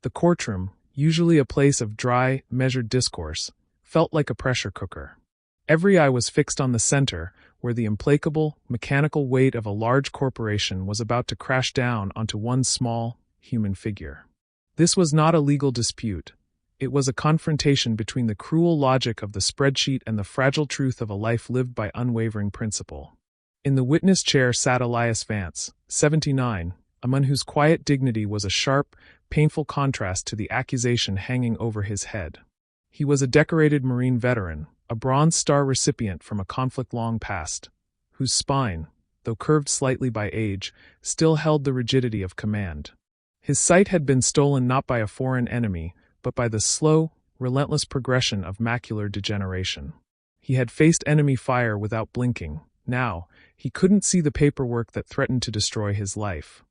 The courtroom, usually a place of dry, measured discourse, felt like a pressure cooker. Every eye was fixed on the center, where the implacable, mechanical weight of a large corporation was about to crash down onto one small, human figure. This was not a legal dispute. It was a confrontation between the cruel logic of the spreadsheet and the fragile truth of a life lived by unwavering principle. In the witness chair sat Elias Vance, 79, a man whose quiet dignity was a sharp, painful contrast to the accusation hanging over his head. He was a decorated Marine veteran, a Bronze Star recipient from a conflict long past, whose spine, though curved slightly by age, still held the rigidity of command. His sight had been stolen not by a foreign enemy, but by the slow, relentless progression of macular degeneration. He had faced enemy fire without blinking. Now, he couldn't see the paperwork that threatened to destroy his life.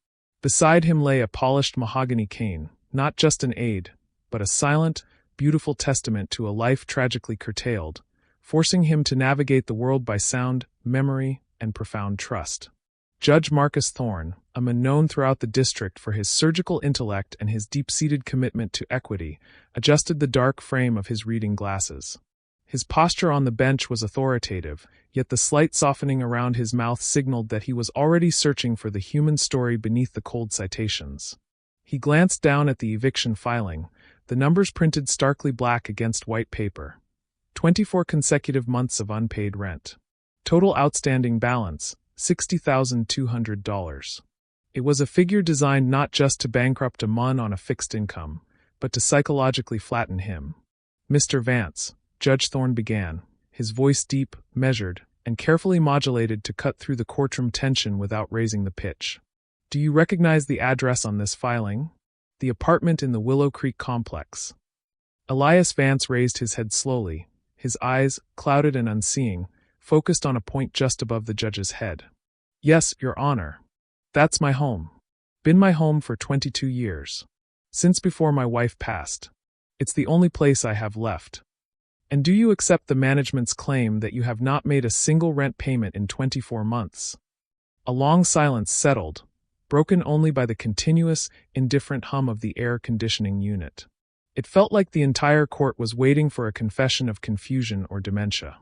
Beside him lay a polished mahogany cane, not just an aid, but a silent, beautiful testament to a life tragically curtailed, forcing him to navigate the world by sound, memory, and profound trust. Judge Marcus Thorne, a man known throughout the district for his surgical intellect and his deep-seated commitment to equity, adjusted the dark frame of his reading glasses. His posture on the bench was authoritative, yet the slight softening around his mouth signaled that he was already searching for the human story beneath the cold citations. He glanced down at the eviction filing, the numbers printed starkly black against white paper. 24 consecutive months of unpaid rent. Total outstanding balance, $60,200. It was a figure designed not just to bankrupt a man on a fixed income, but to psychologically flatten him. Mr. Vance, Judge Thorne began, his voice deep, measured, and carefully modulated to cut through the courtroom tension without raising the pitch. Do you recognize the address on this filing? The apartment in the Willow Creek complex. Elias Vance raised his head slowly, his eyes, clouded and unseeing, focused on a point just above the judge's head. Yes, Your Honor. That's my home. Been my home for 22 years. Since before my wife passed. It's the only place I have left. And do you accept the management's claim that you have not made a single rent payment in 24 months? A long silence settled, broken only by the continuous, indifferent hum of the air conditioning unit. It felt like the entire court was waiting for a confession of confusion or dementia.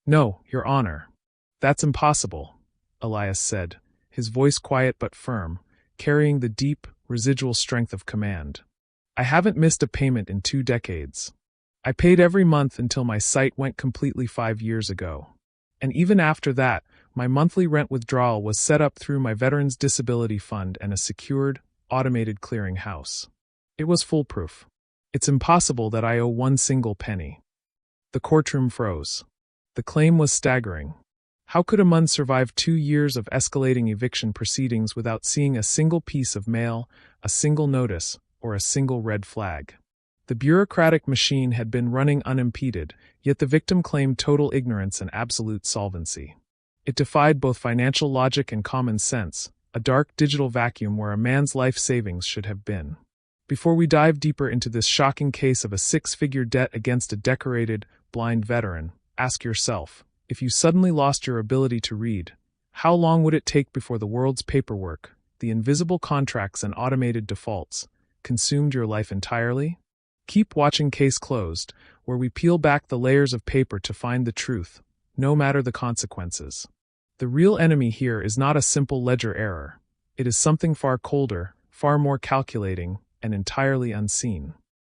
No, Your Honor. That's impossible, Elias said, his voice quiet but firm, carrying the deep, residual strength of command. I haven't missed a payment in 2 decades. I paid every month until my sight went completely 5 years ago. And even after that, my monthly rent withdrawal was set up through my Veterans Disability Fund and a secured, automated clearinghouse. It was foolproof. It's impossible that I owe one single penny. The courtroom froze. The claim was staggering. How could a man survive 2 years of escalating eviction proceedings without seeing a single piece of mail, a single notice, or a single red flag? The bureaucratic machine had been running unimpeded, yet the victim claimed total ignorance and absolute solvency. It defied both financial logic and common sense, a dark digital vacuum where a man's life savings should have been. Before we dive deeper into this shocking case of a 6-figure debt against a decorated, blind veteran, ask yourself, if you suddenly lost your ability to read, how long would it take before the world's paperwork, the invisible contracts and automated defaults, consumed your life entirely? Keep watching Case Closed, where we peel back the layers of paper to find the truth, no matter the consequences. The real enemy here is not a simple ledger error. It is something far colder, far more calculating, and entirely unseen.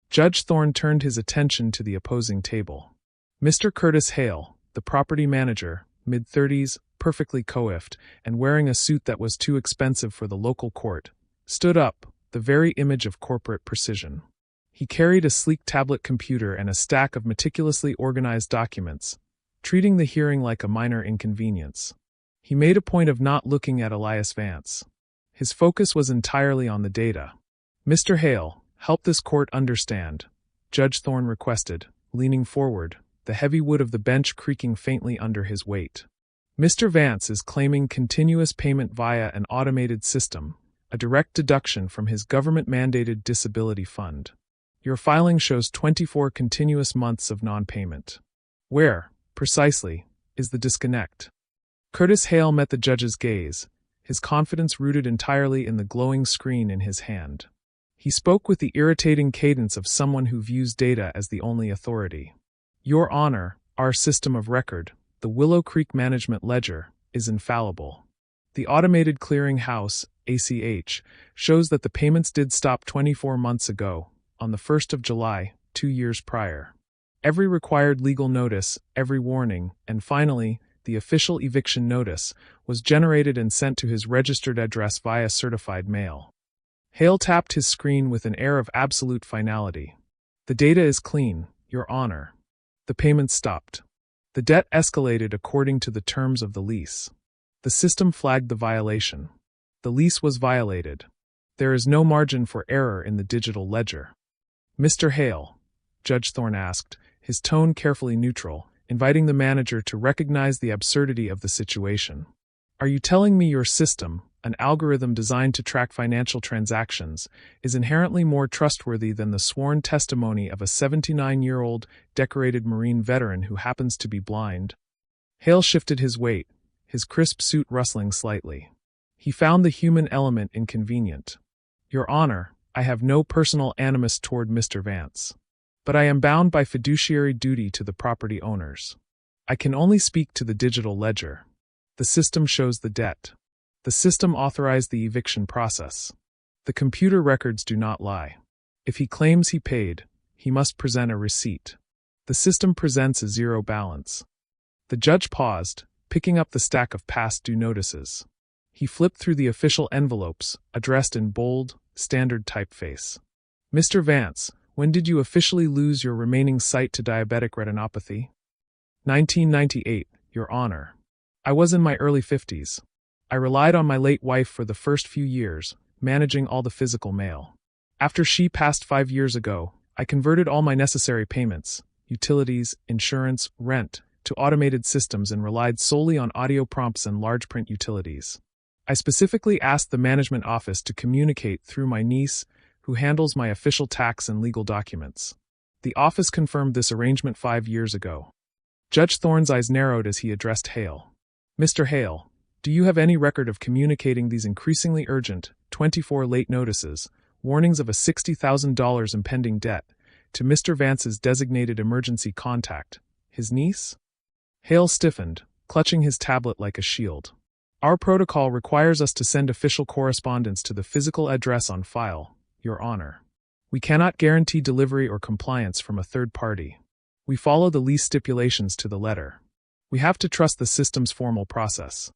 Judge Thorne turned his attention to the opposing table. Mr. Curtis Hale, the property manager, mid-30s, perfectly coiffed, and wearing a suit that was too expensive for the local court, stood up, the very image of corporate precision. He carried a sleek tablet computer and a stack of meticulously organized documents, treating the hearing like a minor inconvenience. He made a point of not looking at Elias Vance. His focus was entirely on the data. Mr. Hale, help this court understand, Judge Thorne requested, leaning forward, the heavy wood of the bench creaking faintly under his weight. Mr. Vance is claiming continuous payment via an automated system, a direct deduction from his government-mandated disability fund. Your filing shows 24 continuous months of non-payment. Where, precisely, is the disconnect? Curtis Hale met the judge's gaze, his confidence rooted entirely in the glowing screen in his hand. He spoke with the irritating cadence of someone who views data as the only authority. Your Honor, our system of record, the Willow Creek Management Ledger, is infallible. The Automated Clearing House, ACH, shows that the payments did stop 24 months ago, on the 1st of July, 2 years prior. Every required legal notice, every warning, and finally, the official eviction notice, was generated and sent to his registered address via certified mail. Hale tapped his screen with an air of absolute finality. The data is clean, Your Honor. The payments stopped. The debt escalated according to the terms of the lease. The system flagged the violation. The lease was violated. There is no margin for error in the digital ledger. Mr. Hale, Judge Thorne asked, his tone carefully neutral, inviting the manager to recognize the absurdity of the situation. Are you telling me your system, an algorithm designed to track financial transactions, is inherently more trustworthy than the sworn testimony of a 79-year-old decorated Marine veteran who happens to be blind? Hale shifted his weight, his crisp suit rustling slightly. He found the human element inconvenient. Your Honor, I have no personal animus toward Mr. Vance. But I am bound by fiduciary duty to the property owners. I can only speak to the digital ledger. The system shows the debt. The system authorized the eviction process. The computer records do not lie. If he claims he paid, he must present a receipt. The system presents a zero balance. The judge paused, picking up the stack of past due notices. He flipped through the official envelopes, addressed in bold, standard typeface. Mr. Vance, when did you officially lose your remaining sight to diabetic retinopathy? 1998, Your Honor. I was in my early 50s. I relied on my late wife for the first few years, managing all the physical mail. After she passed 5 years ago, I converted all my necessary payments, utilities, insurance, rent, to automated systems and relied solely on audio prompts and large print utilities. I specifically asked the management office to communicate through my niece, who handles my official tax and legal documents. The office confirmed this arrangement 5 years ago. Judge Thorne's eyes narrowed as he addressed Hale. Mr. Hale, do you have any record of communicating these increasingly urgent, 24 late notices, warnings of a $60,000 impending debt, to Mr. Vance's designated emergency contact, his niece? Hale stiffened, clutching his tablet like a shield. Our protocol requires us to send official correspondence to the physical address on file, Your Honor. We cannot guarantee delivery or compliance from a third party. We follow the lease stipulations to the letter. We have to trust the system's formal process.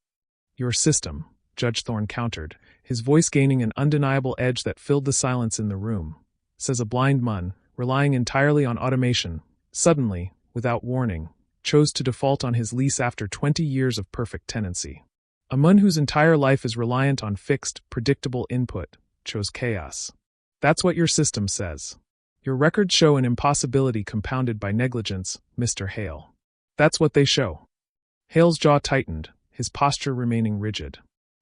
Your system, Judge Thorne countered, his voice gaining an undeniable edge that filled the silence in the room, says a blind man, relying entirely on automation, suddenly, without warning, chose to default on his lease after 20 years of perfect tenancy. A man whose entire life is reliant on fixed, predictable input, chose chaos. That's what your system says. Your records show an impossibility compounded by negligence, Mr. Hale. That's what they show. Hale's jaw tightened, his posture remaining rigid.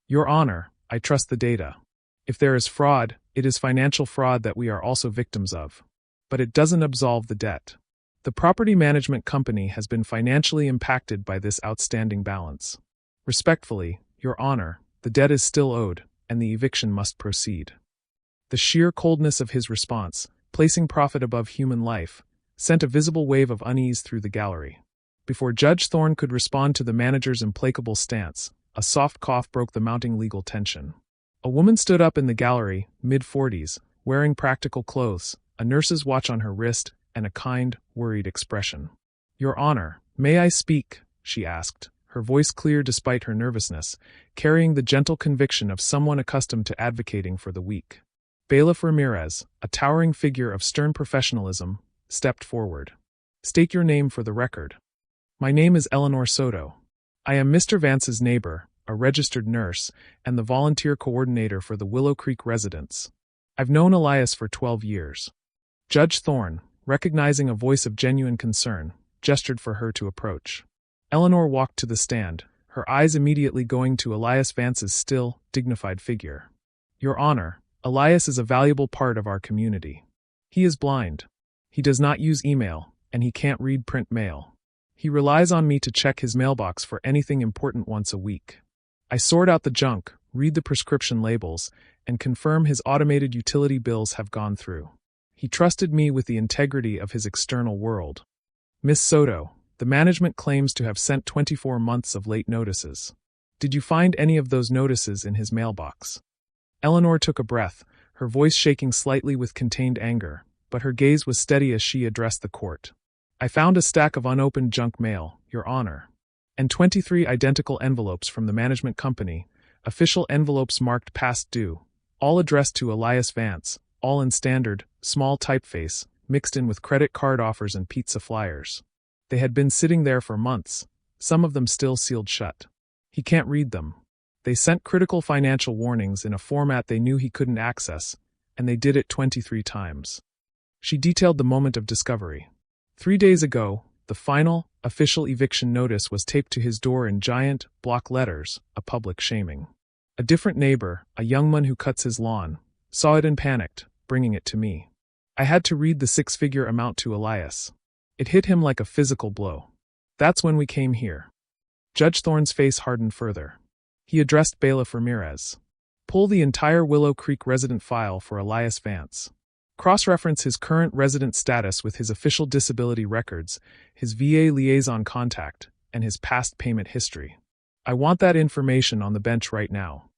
Your Honor, I trust the data. If there is fraud, it is financial fraud that we are also victims of. But it doesn't absolve the debt. The property management company has been financially impacted by this outstanding balance. Respectfully, Your Honor, the debt is still owed, and the eviction must proceed. The sheer coldness of his response, placing profit above human life, sent a visible wave of unease through the gallery. Before Judge Thorne could respond to the manager's implacable stance, a soft cough broke the mounting legal tension. A woman stood up in the gallery, mid-40s, wearing practical clothes, a nurse's watch on her wrist, and a kind, worried expression. Your Honor, may I speak? She asked, her voice clear despite her nervousness, carrying the gentle conviction of someone accustomed to advocating for the weak. Bailiff Ramirez, a towering figure of stern professionalism, stepped forward. State your name for the record. My name is Eleanor Soto. I am Mr. Vance's neighbor, a registered nurse, and the volunteer coordinator for the Willow Creek residents. I've known Elias for 12 years. Judge Thorne, recognizing a voice of genuine concern, gestured for her to approach. Eleanor walked to the stand, her eyes immediately going to Elias Vance's still, dignified figure. Your Honor, Elias is a valuable part of our community. He is blind. He does not use email, and he can't read print mail. He relies on me to check his mailbox for anything important once a week. I sort out the junk, read the prescription labels, and confirm his automated utility bills have gone through. He trusted me with the integrity of his external world. Miss Soto, the management claims to have sent 24 months of late notices. Did you find any of those notices in his mailbox? Eleanor took a breath, her voice shaking slightly with contained anger, but her gaze was steady as she addressed the court. I found a stack of unopened junk mail, Your Honor, and 23 identical envelopes from the management company, official envelopes marked past due, all addressed to Elias Vance, all in standard, small typeface, mixed in with credit card offers and pizza flyers. They had been sitting there for months, some of them still sealed shut. He can't read them. They sent critical financial warnings in a format they knew he couldn't access, and they did it 23 times. She detailed the moment of discovery. 3 days ago, the final, official eviction notice was taped to his door in giant, block letters, a public shaming. A different neighbor, a young man who cuts his lawn, saw it and panicked, bringing it to me. I had to read the 6-figure amount to Elias. It hit him like a physical blow. That's when we came here. Judge Thorne's face hardened further. He addressed Bailiff Ramirez. Pull the entire Willow Creek resident file for Elias Vance. Cross-reference his current resident status with his official disability records, his VA liaison contact, and his past payment history. I want that information on the bench right now.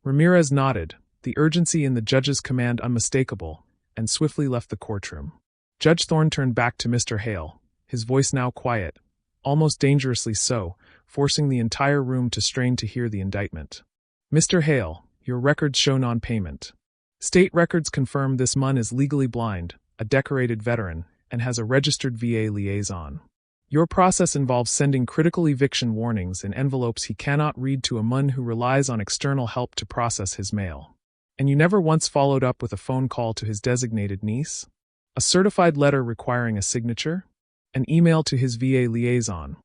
Ramirez nodded, the urgency in the judge's command unmistakable, and swiftly left the courtroom. Judge Thorne turned back to Mr. Hale, his voice now quiet, almost dangerously so, forcing the entire room to strain to hear the indictment. Mr. Hale, your records show non-payment. State records confirm this man is legally blind, a decorated veteran, and has a registered VA liaison. Your process involves sending critical eviction warnings in envelopes he cannot read to a man who relies on external help to process his mail. And you never once followed up with a phone call to his designated niece? A certified letter requiring a signature? An email to his VA liaison?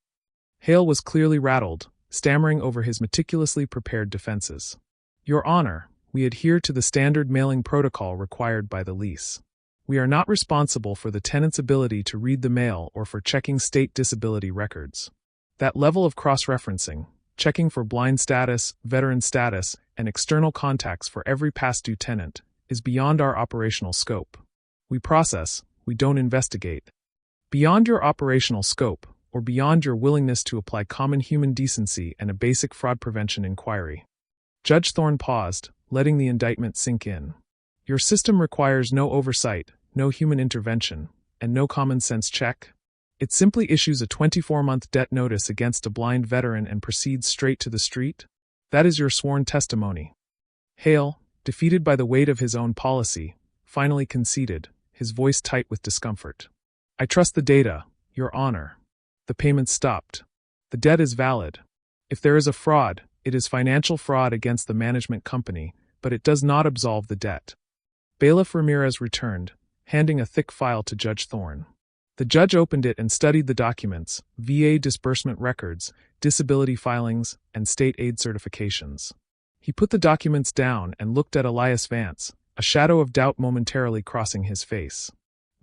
Hale was clearly rattled, stammering over his meticulously prepared defenses. Your Honor, we adhere to the standard mailing protocol required by the lease. We are not responsible for the tenant's ability to read the mail or for checking state disability records. That level of cross-referencing, checking for blind status, veteran status, and external contacts for every past due tenant, is beyond our operational scope. We process, we don't investigate. Beyond your operational scope, or beyond your willingness to apply common human decency and a basic fraud prevention inquiry. Judge Thorne paused, letting the indictment sink in. Your system requires no oversight, no human intervention, and no common sense check. It simply issues a 24-month debt notice against a blind veteran and proceeds straight to the street? That is your sworn testimony. Hale, defeated by the weight of his own policy, finally conceded, his voice tight with discomfort. I trust the data, Your Honor. The payment stopped. The debt is valid. If there is a fraud, it is financial fraud against the management company, but it does not absolve the debt. Bailiff Ramirez returned, handing a thick file to Judge Thorne. The judge opened it and studied the documents, VA disbursement records, disability filings, and state aid certifications. He put the documents down and looked at Elias Vance, a shadow of doubt momentarily crossing his face.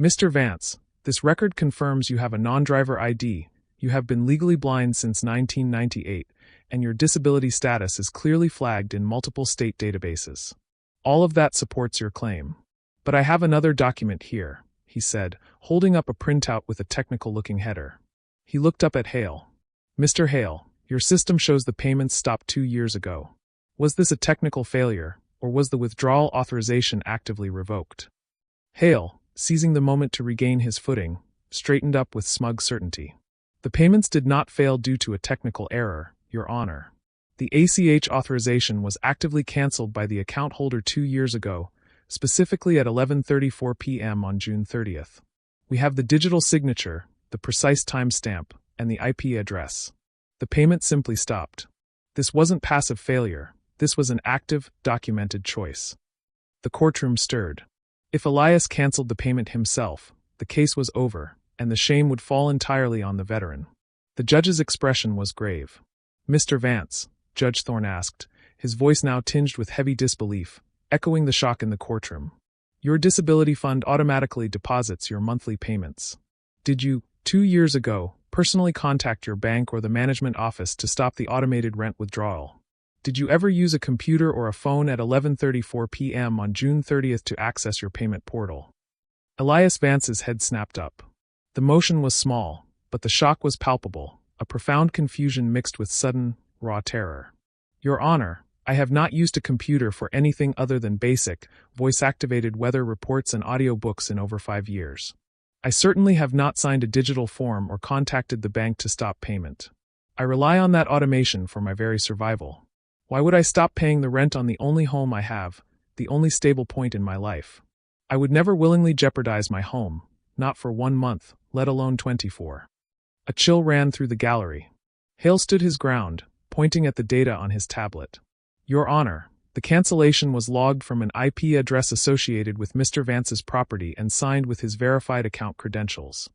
Mr. Vance, this record confirms you have a non-driver ID, you have been legally blind since 1998, and your disability status is clearly flagged in multiple state databases. All of that supports your claim. But I have another document here, he said, holding up a printout with a technical-looking header. He looked up at Hale. Mr. Hale, your system shows the payments stopped 2 years ago. Was this a technical failure, or was the withdrawal authorization actively revoked? Hale, seizing the moment to regain his footing, straightened up with smug certainty. The payments did not fail due to a technical error, Your Honor. The ACH authorization was actively canceled by the account holder 2 years ago, specifically at 11:34 p.m. on June 30th. We have the digital signature, the precise timestamp, and the IP address. The payment simply stopped. This wasn't passive failure. This was an active, documented choice. The courtroom stirred. If Elias canceled the payment himself, the case was over, and the shame would fall entirely on the veteran. The judge's expression was grave. Mr. Vance, Judge Thorne asked, his voice now tinged with heavy disbelief, echoing the shock in the courtroom. Your disability fund automatically deposits your monthly payments. Did you, 2 years ago, personally contact your bank or the management office to stop the automated rent withdrawal? Did you ever use a computer or a phone at 11:34 p.m. on June 30th to access your payment portal? Elias Vance's head snapped up. The motion was small, but the shock was palpable, a profound confusion mixed with sudden, raw terror. Your Honor, I have not used a computer for anything other than basic, voice-activated weather reports and audiobooks in over 5 years. I certainly have not signed a digital form or contacted the bank to stop payment. I rely on that automation for my very survival. Why would I stop paying the rent on the only home I have, the only stable point in my life? I would never willingly jeopardize my home, not for 1 month, let alone 24. A chill ran through the gallery. Hale stood his ground, pointing at the data on his tablet. Your Honor, the cancellation was logged from an IP address associated with Mr. Vance's property and signed with his verified account credentials.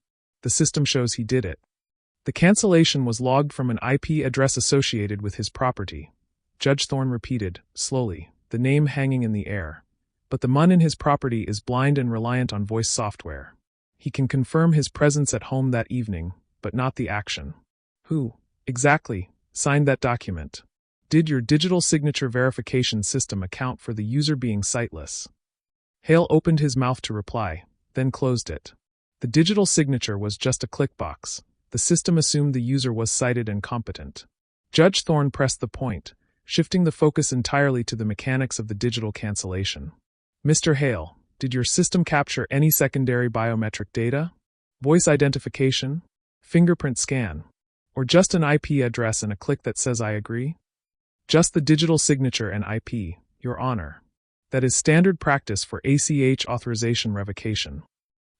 The system shows he did it. The cancellation was logged from an IP address associated with his property. Judge Thorne repeated, slowly, the name hanging in the air. But the man in his property is blind and reliant on voice software. He can confirm his presence at home that evening, but not the action. Who, exactly, signed that document? Did your digital signature verification system account for the user being sightless? Hale opened his mouth to reply, then closed it. The digital signature was just a click box. The system assumed the user was sighted and competent. Judge Thorne pressed the point, shifting the focus entirely to the mechanics of the digital cancellation. Mr. Hale, did your system capture any secondary biometric data? Voice identification? Fingerprint scan? Or just an IP address and a click that says I agree? Just the digital signature and IP, Your Honor. That is standard practice for ACH authorization revocation.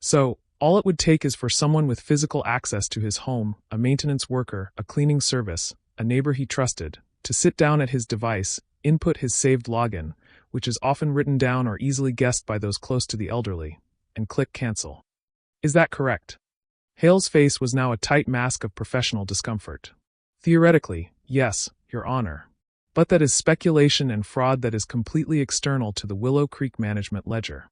So, all it would take is for someone with physical access to his home, a maintenance worker, a cleaning service, a neighbor he trusted, to sit down at his device, input his saved login, which is often written down or easily guessed by those close to the elderly, and click cancel. Is that correct? Hale's face was now a tight mask of professional discomfort. Theoretically, yes, Your Honor. But that is speculation and fraud that is completely external to the Willow Creek management ledger.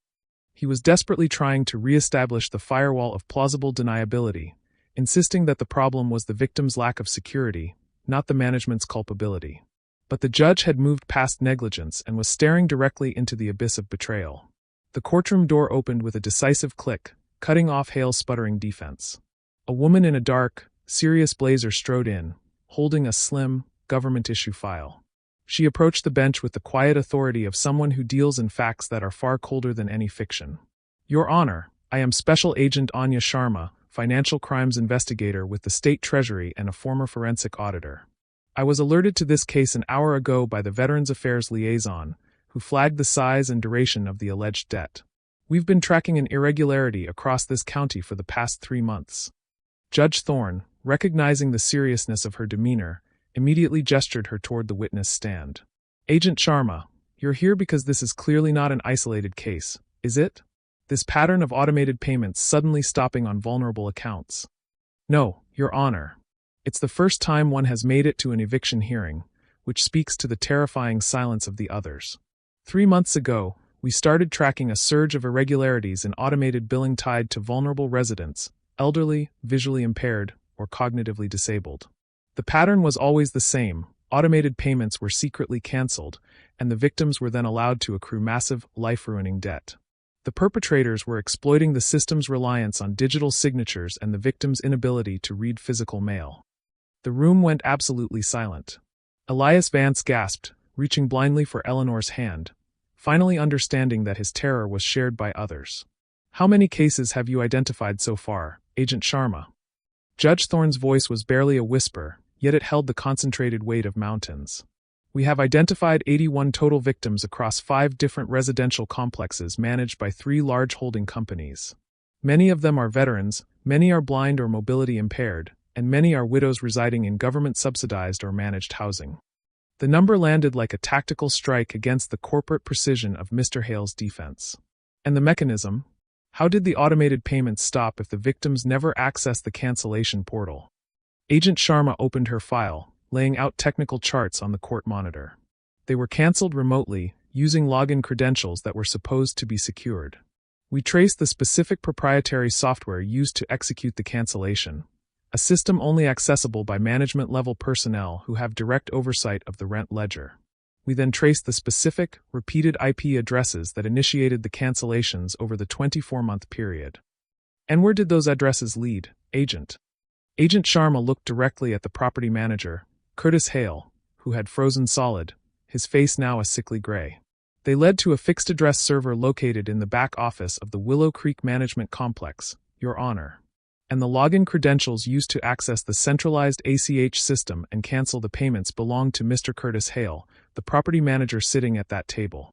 He was desperately trying to re-establish the firewall of plausible deniability, insisting that the problem was the victim's lack of security, not the management's culpability. But the judge had moved past negligence and was staring directly into the abyss of betrayal. The courtroom door opened with a decisive click, cutting off Hale's sputtering defense. A woman in a dark, serious blazer strode in, holding a slim, government-issue file. She approached the bench with the quiet authority of someone who deals in facts that are far colder than any fiction. Your Honor, I am Special Agent Anya Sharma, financial crimes investigator with the State Treasury and a former forensic auditor. I was alerted to this case an hour ago by the Veterans Affairs liaison, who flagged the size and duration of the alleged debt. We've been tracking an irregularity across this county for the past 3 months. Judge Thorne, recognizing the seriousness of her demeanor, immediately gestured her toward the witness stand. Agent Sharma, you're here because this is clearly not an isolated case, is it? This pattern of automated payments suddenly stopping on vulnerable accounts. No, Your Honor. It's the first time one has made it to an eviction hearing, which speaks to the terrifying silence of the others. 3 months ago, we started tracking a surge of irregularities in automated billing tied to vulnerable residents, elderly, visually impaired, or cognitively disabled. The pattern was always the same. Automated payments were secretly canceled, and the victims were then allowed to accrue massive, life-ruining debt. The perpetrators were exploiting the system's reliance on digital signatures and the victim's inability to read physical mail. The room went absolutely silent. Elias Vance gasped, reaching blindly for Eleanor's hand, finally understanding that his terror was shared by others. How many cases have you identified so far, Agent Sharma? Judge Thorne's voice was barely a whisper, yet it held the concentrated weight of mountains. We have identified 81 total victims across 5 different residential complexes managed by 3 large holding companies. Many of them are veterans, many are blind or mobility impaired, and many are widows residing in government-subsidized or managed housing. The number landed like a tactical strike against the corporate precision of Mr. Hale's defense. And the mechanism? How did the automated payments stop if the victims never accessed the cancellation portal? Agent Sharma opened her file, laying out technical charts on the court monitor. They were canceled remotely, using login credentials that were supposed to be secured. We traced the specific proprietary software used to execute the cancellation, a system only accessible by management-level personnel who have direct oversight of the rent ledger. We then traced the specific, repeated IP addresses that initiated the cancellations over the 24-month period. And where did those addresses lead, Agent? Agent Sharma looked directly at the property manager, Curtis Hale, who had frozen solid, his face now a sickly gray. They led to a fixed-address server located in the back office of the Willow Creek Management Complex, Your Honor. And the login credentials used to access the centralized ACH system and cancel the payments belonged to Mr. Curtis Hale, the property manager sitting at that table.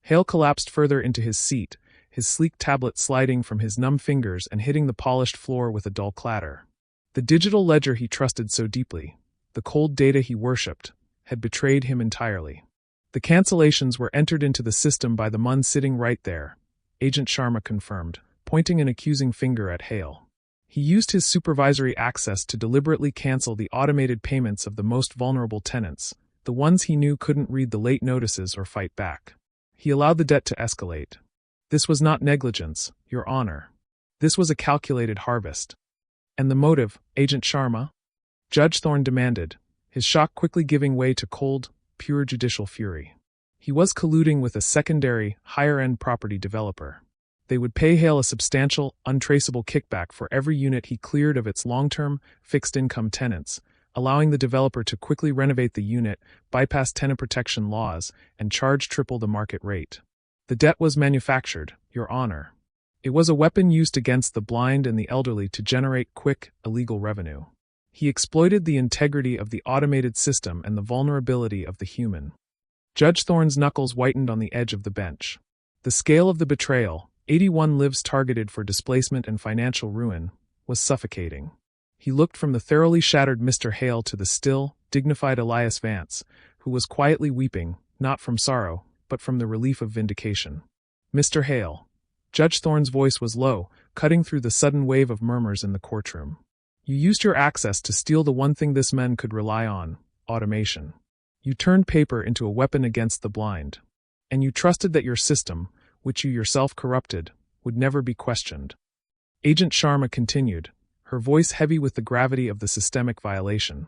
Hale collapsed further into his seat, his sleek tablet sliding from his numb fingers and hitting the polished floor with a dull clatter. The digital ledger he trusted so deeply, the cold data he worshipped, had betrayed him entirely. The cancellations were entered into the system by the Mun sitting right there, Agent Sharma confirmed, pointing an accusing finger at Hale. He used his supervisory access to deliberately cancel the automated payments of the most vulnerable tenants, the ones he knew couldn't read the late notices or fight back. He allowed the debt to escalate. This was not negligence, Your Honor. This was a calculated harvest. And the motive, Agent Sharma? Judge Thorne demanded, his shock quickly giving way to cold, pure judicial fury. He was colluding with a secondary, higher-end property developer. They would pay Hale a substantial, untraceable kickback for every unit he cleared of its long-term, fixed-income tenants, allowing the developer to quickly renovate the unit, bypass tenant protection laws, and charge triple the market rate. The debt was manufactured, Your Honor. It was a weapon used against the blind and the elderly to generate quick, illegal revenue. He exploited the integrity of the automated system and the vulnerability of the human. Judge Thorne's knuckles whitened on the edge of the bench. The scale of the betrayal, 81 lives targeted for displacement and financial ruin, was suffocating. He looked from the thoroughly shattered Mr. Hale to the still, dignified Elias Vance, who was quietly weeping, not from sorrow, but from the relief of vindication. Mr. Hale. Judge Thorne's voice was low, cutting through the sudden wave of murmurs in the courtroom. You used your access to steal the one thing this man could rely on, automation. You turned paper into a weapon against the blind. And you trusted that your system, which you yourself corrupted, would never be questioned. Agent Sharma continued, her voice heavy with the gravity of the systemic violation.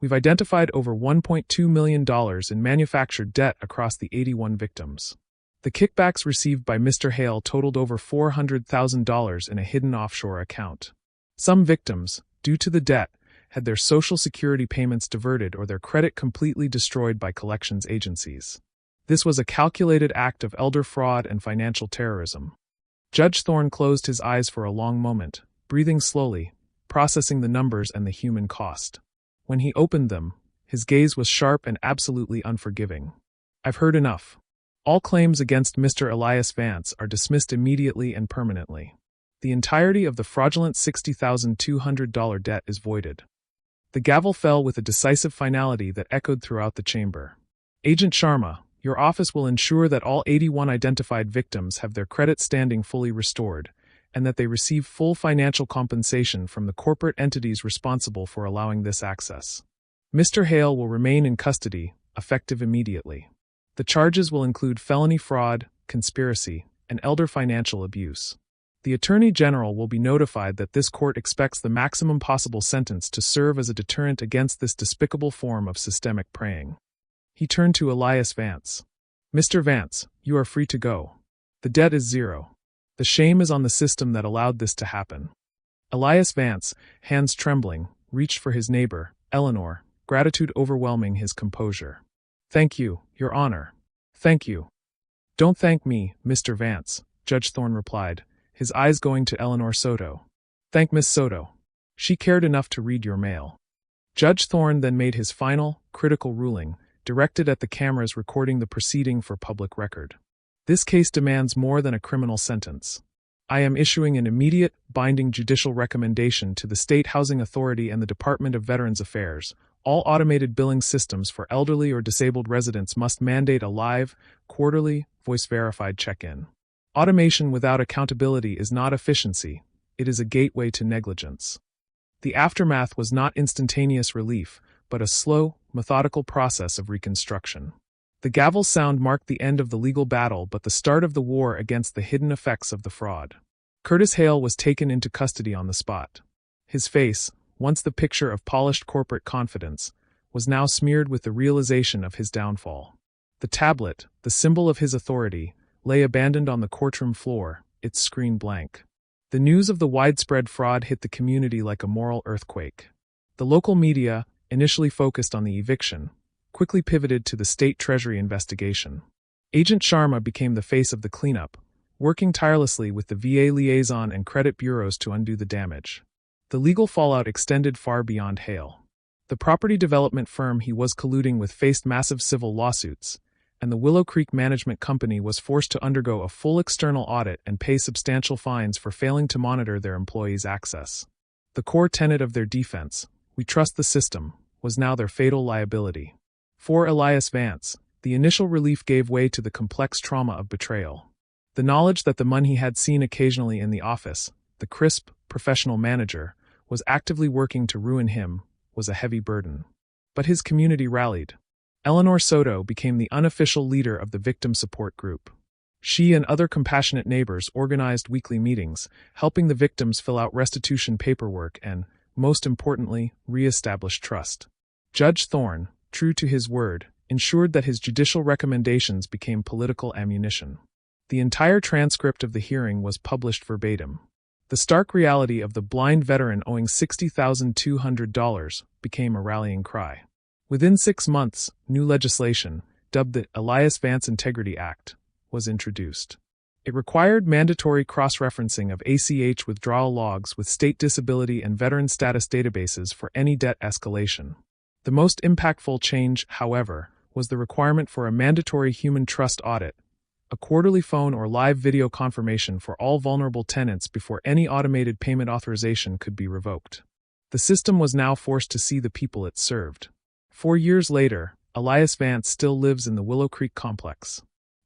We've identified over $1.2 million in manufactured debt across the 81 victims. The kickbacks received by Mr. Hale totaled over $400,000 in a hidden offshore account. Some victims, due to the debt, had their Social Security payments diverted or their credit completely destroyed by collections agencies. This was a calculated act of elder fraud and financial terrorism. Judge Thorne closed his eyes for a long moment, breathing slowly, processing the numbers and the human cost. When he opened them, his gaze was sharp and absolutely unforgiving. I've heard enough. All claims against Mr. Elias Vance are dismissed immediately and permanently. The entirety of the fraudulent $60,200 debt is voided. The gavel fell with a decisive finality that echoed throughout the chamber. Agent Sharma, your office will ensure that all 81 identified victims have their credit standing fully restored, and that they receive full financial compensation from the corporate entities responsible for allowing this access. Mr. Hale will remain in custody, effective immediately. The charges will include felony fraud, conspiracy, and elder financial abuse. The Attorney General will be notified that this court expects the maximum possible sentence to serve as a deterrent against this despicable form of systemic preying. He turned to Elias Vance. Mr. Vance, you are free to go. The debt is zero. The shame is on the system that allowed this to happen. Elias Vance, hands trembling, reached for his neighbor, Eleanor, gratitude overwhelming his composure. Thank you, Your Honor. Thank you. Don't thank me, Mr. Vance, Judge Thorne replied, his eyes going to Eleanor Soto. Thank Miss Soto. She cared enough to read your mail. Judge Thorne then made his final, critical ruling, directed at the cameras recording the proceeding for public record. This case demands more than a criminal sentence. I am issuing an immediate, binding judicial recommendation to the State Housing Authority and the Department of Veterans Affairs. All automated billing systems for elderly or disabled residents must mandate a live, quarterly, voice-verified check-in. Automation without accountability is not efficiency, it is a gateway to negligence. The aftermath was not instantaneous relief, but a slow, methodical process of reconstruction. The gavel's sound marked the end of the legal battle but the start of the war against the hidden effects of the fraud. Curtis Hale was taken into custody on the spot. His face, once the picture of polished corporate confidence, was now smeared with the realization of his downfall. The tablet, the symbol of his authority, lay abandoned on the courtroom floor, its screen blank. The news of the widespread fraud hit the community like a moral earthquake. The local media, initially focused on the eviction, quickly pivoted to the state treasury investigation. Agent Sharma became the face of the cleanup, working tirelessly with the VA liaison and credit bureaus to undo the damage. The legal fallout extended far beyond Hale. The property development firm he was colluding with faced massive civil lawsuits, and the Willow Creek Management Company was forced to undergo a full external audit and pay substantial fines for failing to monitor their employees' access. The core tenet of their defense, "We trust the system," was now their fatal liability. For Elias Vance, the initial relief gave way to the complex trauma of betrayal. The knowledge that the man he had seen occasionally in the office, the crisp, professional manager, was actively working to ruin him, was a heavy burden. But his community rallied. Eleanor Soto became the unofficial leader of the victim support group. She and other compassionate neighbors organized weekly meetings, helping the victims fill out restitution paperwork and, most importantly, re-establish trust. Judge Thorne, true to his word, ensured that his judicial recommendations became political ammunition. The entire transcript of the hearing was published verbatim. The stark reality of the blind veteran owing $60,200 became a rallying cry. Within 6 months, new legislation, dubbed the Elias Vance Integrity Act, was introduced. It required mandatory cross-referencing of ACH withdrawal logs with state disability and veteran status databases for any debt escalation. The most impactful change, however, was the requirement for a mandatory human trust audit, a quarterly phone or live video confirmation for all vulnerable tenants before any automated payment authorization could be revoked. The system was now forced to see the people it served. 4 years later, Elias Vance still lives in the Willow Creek complex.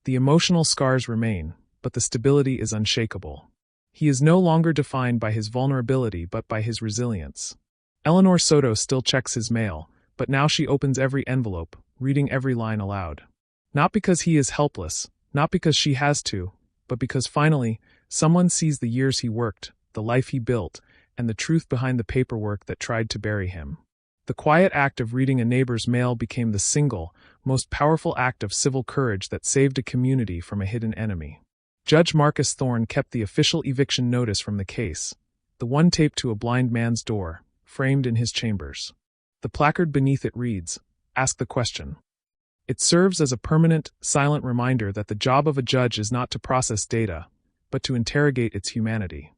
The emotional scars remain, but the stability is unshakable. He is no longer defined by his vulnerability but by his resilience. Eleanor Soto still checks his mail, but now she opens every envelope, reading every line aloud. Not because he is helpless, not because she has to, but because finally, someone sees the years he worked, the life he built, and the truth behind the paperwork that tried to bury him. The quiet act of reading a neighbor's mail became the single, most powerful act of civil courage that saved a community from a hidden enemy. Judge Marcus Thorne kept the official eviction notice from the case, the one taped to a blind man's door, framed in his chambers. The placard beneath it reads, "Ask the question." It serves as a permanent, silent reminder that the job of a judge is not to process data, but to interrogate its humanity.